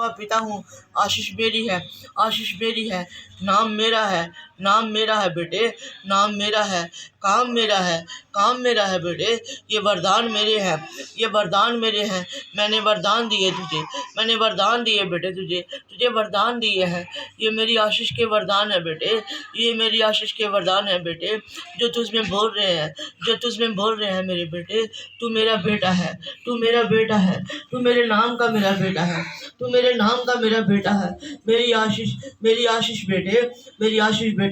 परमात्मा पिता हूँ। आशीष मेरी है, आशीष मेरी है। नाम मेरा है, नाम मेरा है बेटे, नाम मेरा है। काम मेरा है, काम मेरा है बेटे। ये वरदान मेरे हैं, ये वरदान मेरे हैं। मैंने वरदान दिए तुझे, मैंने वरदान दिए बेटे तुझे, तुझे वरदान दिए हैं। ये मेरी आशीष के वरदान है बेटे, ये मेरी आशीष के वरदान है बेटे, जो तुझ में बोल रहे हैं, जो तुझ में बोल रहे हैं मेरे बेटे। तू मेरा बेटा है, तू मेरा बेटा है, तू मेरे नाम का मेरा बेटा है, तू मेरे नाम का मेरा बेटा है। मेरी आशीष, मेरी आशीष बेटे, मेरी आशीष बेटे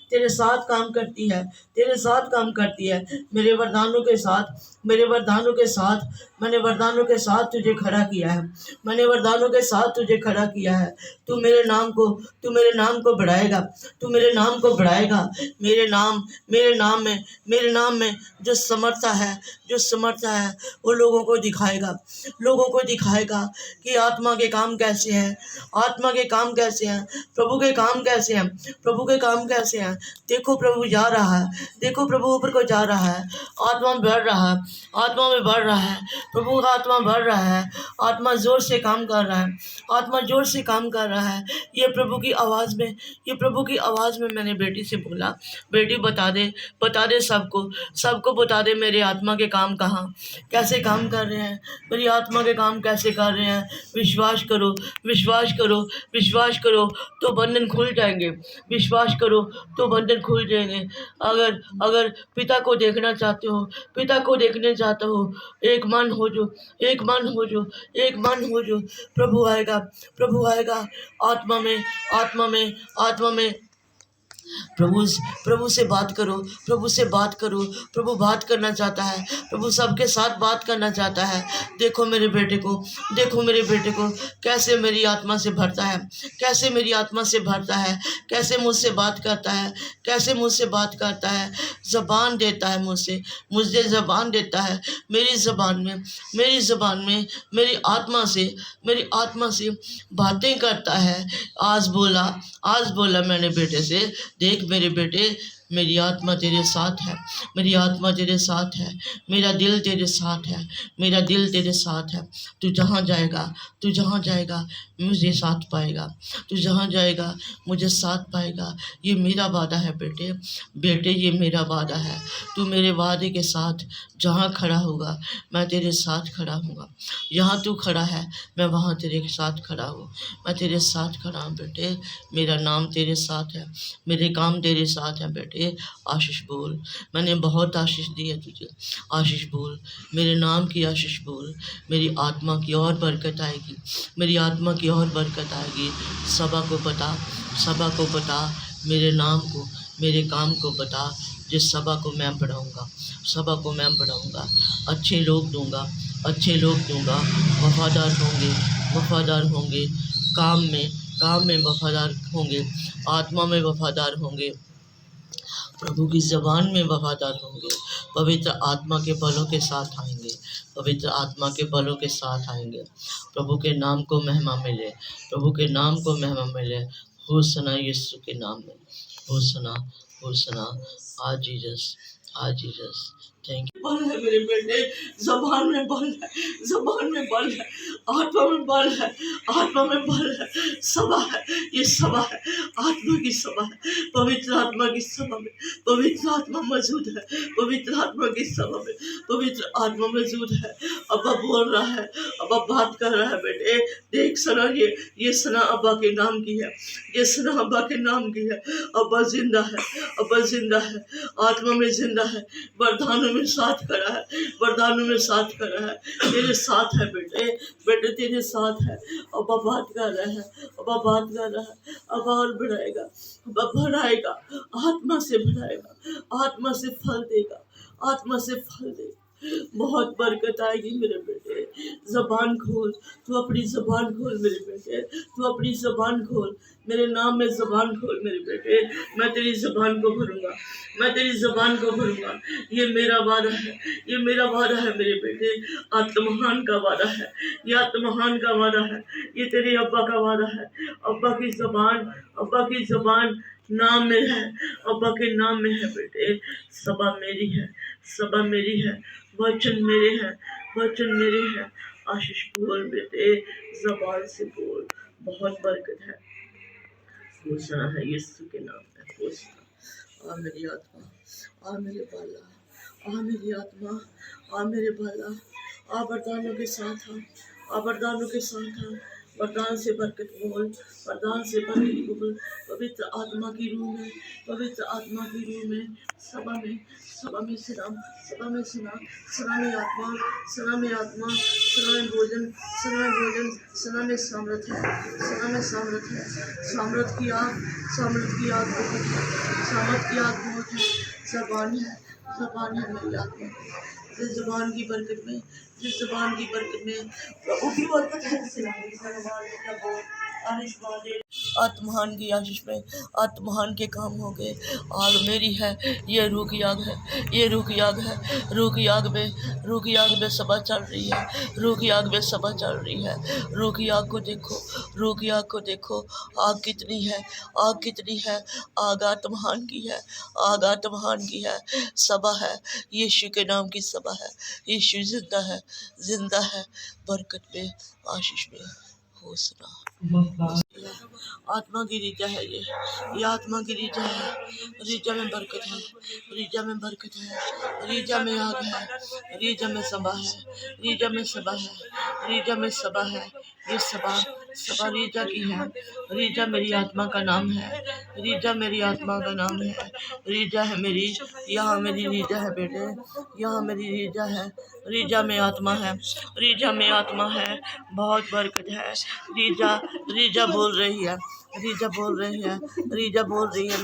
तेरे साथ काम करती है, तेरे साथ काम करती है। मेरे वरदानों के साथ, मेरे वरदानों के साथ, मैंने वरदानों के साथ तुझे खड़ा किया है, मैंने वरदानों के साथ तुझे खड़ा किया है। तू मेरे नाम को, तू मेरे नाम को बढ़ाएगा, तू मेरे नाम को बढ़ाएगा। मेरे नाम, मेरे नाम में, मेरे नाम में जो समर्था है, जो समर्था है वो लोगों को दिखाएगा, लोगों को दिखाएगा कि आत्मा के काम कैसे हैं, आत्मा के काम कैसे हैं, प्रभु के काम कैसे हैं, प्रभु के काम कैसे हैं। देखो प्रभु जा रहा है, देखो प्रभु ऊपर को जा रहा है, आत्मा में बढ़ रहा है, आत्मा में बढ़ रहा है, प्रभु का आत्मा बढ़ रहा है, आत्मा जोर से काम कर रहा है, आत्मा जोर से काम कर रहा है। ये प्रभु की आवाज़ में, ये प्रभु की आवाज़ में मैंने बेटी से बोला, बेटी बता दे, बता दे सबको, सबको बता दे मेरे आत्मा के काम कहाँ कैसे काम कर रहे हैं, मेरी आत्मा के काम कैसे कर रहे हैं। विश्वास करो, विश्वास करो, विश्वास करो तो बंधन खुल जाएंगे, विश्वास करो तो बंधन खुल जाएंगे। अगर अगर पिता को देखना चाहते हो, पिता को देखने चाहते हो, एक मन हो जो, एक मन हो जो, एक मन हो जो। प्रभु आएगा, प्रभु आएगा आत्मा में, आत्मा में, आत्मा में। प्रभु से बात करो, प्रभु से बात करो। प्रभु बात करना चाहता है, प्रभु सबके साथ बात करना चाहता है। देखो मेरे बेटे को, देखो मेरे बेटे को कैसे मेरी आत्मा से भरता है, कैसे मेरी आत्मा से भरता है, कैसे मुझसे बात करता है, कैसे मुझसे बात करता है। ज़बान देता है मुझसे, मुझे ज़बान देता है। मेरी ज़बान में, मेरी ज़बान में, मेरी आत्मा से, मेरी आत्मा से बातें करता है। आज बोला मैंने बेटे से, देख मेरे बेटे, मेरी आत्मा तेरे साथ है, मेरी आत्मा तेरे साथ है, मेरा दिल तेरे साथ है, मेरा दिल तेरे साथ है। तू जहाँ जाएगा, तू जहाँ जाएगा मुझे साथ पाएगा, तू जहाँ जाएगा मुझे साथ पाएगा। ये मेरा वादा है बेटे, बेटे ये मेरा वादा है। तू मेरे वादे के साथ जहाँ खड़ा होगा मैं तेरे साथ खड़ा हूँगा। यहाँ तू खड़ा है मैं वहाँ तेरे साथ खड़ा हूँ, मैं तेरे साथ खड़ा हूँ बेटे। मेरा नाम तेरे साथ है, मेरे काम तेरे साथ है बेटे। आशीष बोल, मैंने बहुत आशीष दी है तुझे। आशीष बोल, मेरे नाम की आशीष बोल। मेरी आत्मा की और बरकत आएगी, मेरी आत्मा की और बरकत आएगी। सभा को बता, सभा को बता मेरे नाम को, मेरे काम को बता। जिस सभा को मैं बढ़ाऊँगा, सभा को मैं बढ़ाऊँगा। अच्छे लोग दूँगा, अच्छे लोग दूँगा। वफादार होंगे, वफादार होंगे। काम में वफादार होंगे, आत्मा में वफादार होंगे, प्रभु की ज़बान में वफादार होंगे। पवित्र आत्मा के बलों के साथ आएंगे, पवित्र आत्मा के बलों के साथ आएंगे। प्रभु के नाम को महिमा मिले, प्रभु के नाम को महिमा मिले। होसना यीशु के नाम में, होसना, होसना। आज जीसस, आज जीसस। Thank you. बल है मेरे बेटे, ज़बान में बल है, ज़बान में बल है, आत्मा में बल है, आत्मा में बल है। सभा है, ये सभा है, आत्मा की सभा है, पवित्र आत्मा की सभा में पवित्र आत्मा मौजूद है, पवित्र आत्मा की सभा में पवित्र आत्मा मौजूद है। अब्बा बोल रहा है, अब्बा बात कर रहा है बेटे। देख सना, ये सना अब्बा के नाम की है, ये सना अब्बा के नाम की है। अब्बा जिंदा है, अब्बा जिंदा है, आत्मा में जिंदा है, वरदानों में साथ खड़ा है, वरदानों में साथ खड़ा है। तेरे साथ है बेटे, बेटे तेरे साथ है। अब्बा बात कर रहा है, अब्बा बात कर रहा है। अब्बा और बढ़ाएगा, अब्बा बढ़ाएगा, आत्मा से बढ़ाएगा, आत्मा से फल देगा, आत्मा से फल देगा। बहुत बरकत आएगी मेरे बेटे। ज़बान खोल, तू अपनी ज़बान खोल मेरे बेटे, तू अपनी ज़बान खोल। मेरे नाम में ज़बान खोल मेरे बेटे। मैं तेरी ज़बान को भरूंगा, मैं तेरी ज़बान को भरूंगा। ये मेरा वादा है, ये मेरा वादा है मेरे बेटे। आत्महान का वादा है, ये आत्महान का वादा है, ये तेरे अब्बा का वादा है। अब्बा की ज़बान, अब्बा की ज़बान नाम में है, अब्बा के नाम में है बेटे। सभा मेरी है, सभा मेरी है, वचन मेरे हैं, वचन मेरे हैं। आशीष बोल बेटे, ज़बान से बोल, बहुत बरकत है। घोषणा है यीशु के नाम में। घोषणा, आ मेरी आत्मा, आ मेरे बाला, आ मेरी आत्मा, आ मेरे बाला, आ वरदानों के साथ आ, वरदानों के साथ आ, वरदान से बरकत बोल, वरदान से बरकत बोल। पवित्र आत्मा की रूह में, पवित्र आत्मा की रूह में, सभा में, सभा में सलाम, सभा में सलाम, सभा में आत्मा, सभा में आत्मा, सभा में भोजन, सभा में भोजन, सभा में सामर्थ है, सभा में सामर्थ है, सामर्थ की आग, सामर्थ की आग बहुत है, सामर्थ की आग बहुत है। जबान है, जबान है मेरी आत्मा, जिस जबान की बरकत में, जिस जबान की बरकत में प्रभु की बरकत है। आत्महान की आशीष में आत्महान के काम हो गए। आग मेरी है, ये रूह की आग है, ये रूह की आग है। रूह की आग में, रूह की आग में सभा चल रही है, रूह की आग में सभा चल रही है। रूह की आग को देखो, रूह की आग को देखो, आग कितनी है, आग कितनी है। आग आत्महान की है, आग आत्महान की है। सभा है, यीशु के नाम की सभा है। यीशु जिंदा है, जिंदा है। बरकत में, आशीष में, हौसला। आत्मा की रीचा है ये आत्मा की रीचा है। रीचा में बरकत है, रीचा में बरकत है, रीचा में आग है, रीचा में सभा है, रीचा में सभा है, रीचा में सभा है। ये सभा, सभा रीचा की है। रीचा मेरी आत्मा का नाम है, रीचा मेरी आत्मा का नाम है। रीचा है मेरी, यहाँ मेरी रीचा है बेटे, यहाँ मेरी रीचा है। रीचा में आत्मा है, रीचा में आत्मा है। बहुत बरकत है। रीचा, रीचा बोल रही है, रीजा बोल रही है, रीजा बोल रही है।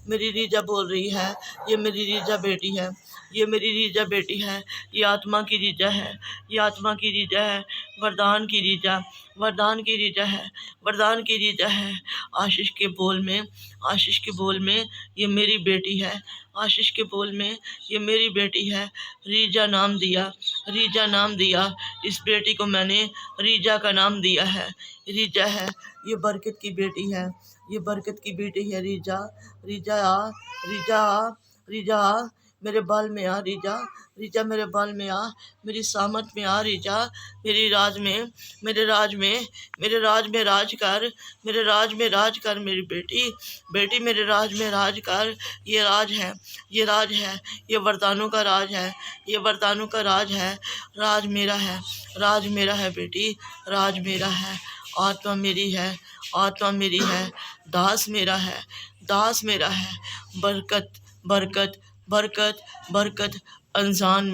मेरी रीजा बोल रही है। ये मेरी रीजा बेटी है, ये मेरी रीजा बेटी है। ये आत्मा की रीजा है, ये आत्मा की रीजा है। वरदान की रीजा, वरदान की रीजा है, वरदान की रीजा है। आशीष के बोल में, आशीष के बोल में ये मेरी बेटी है। आशीष के बोल में ये मेरी बेटी है। रीजा नाम दिया, रीजा नाम दिया। इस बेटी को मैंने रीजा का नाम दिया है। रीजा है, ये बरकत की बेटी है, ये बरकत की बेटी है। रीजा, रीजा आ, रीजा आ, रीजा आ, मेरे बाल में आ रीजा, रीजा मेरे बाल में आ, मेरी सामत में आ रीजा, मेरी राज में, मेरे राज में, मेरे राज में राज कर, मेरे राज में राज कर। मेरी बेटी, बेटी मेरे राज में राज कर। ये राज है, ये राज है, ये वरदानों का राज है, ये वरदानों का राज है। राज मेरा है, राज मेरा है बेटी, राज मेरा है। आत्मा मेरी है, आत्मा मेरी है। दास मेरा है, दास मेरा है। बरकत, बरकत, बरकत, बरकत। अनजान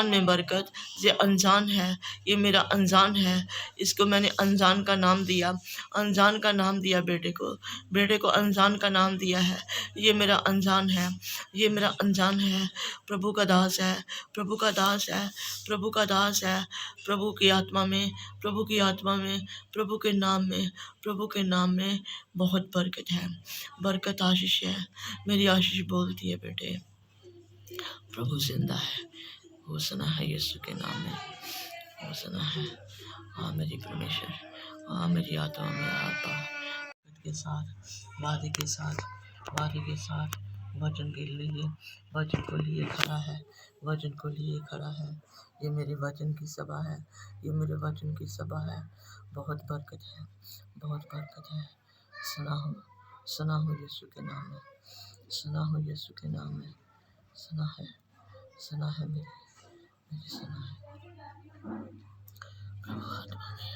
में बरकत। ये अनजान है, ये मेरा अनजान है। इसको मैंने अनजान का नाम दिया, अनजान का नाम दिया बेटे को, बेटे को अनजान का नाम दिया है। ये मेरा अनजान है, ये मेरा अनजान है। प्रभु का दास है, प्रभु का दास है, प्रभु का दास है। प्रभु की आत्मा में, प्रभु की आत्मा में, प्रभु के नाम में, प्रभु के नाम में बहुत बरकत है। बरकत आशीष है, मेरी आशीष बोलती है बेटे, प्रभु जिंदा है। घोषणा है यीशु के नाम में, घोषणा है। हाँ मेरी परमेश्वर, हाँ मेरी आत्मा में आता के साथ, वादे के साथ, वादे के साथ वचन के लिए, वचन को लिए खड़ा है, वचन को लिए खड़ा है। ये मेरे वचन की सभा है, ये मेरे वचन की सभा है। बहुत बरकत है, बहुत बरकत है। सुना हो, सुना हो यीशु के नाम में, सुना हो यीशु के नाम में। सुना है, सुना है मेरी, सुना है। प्रभु आत्मा में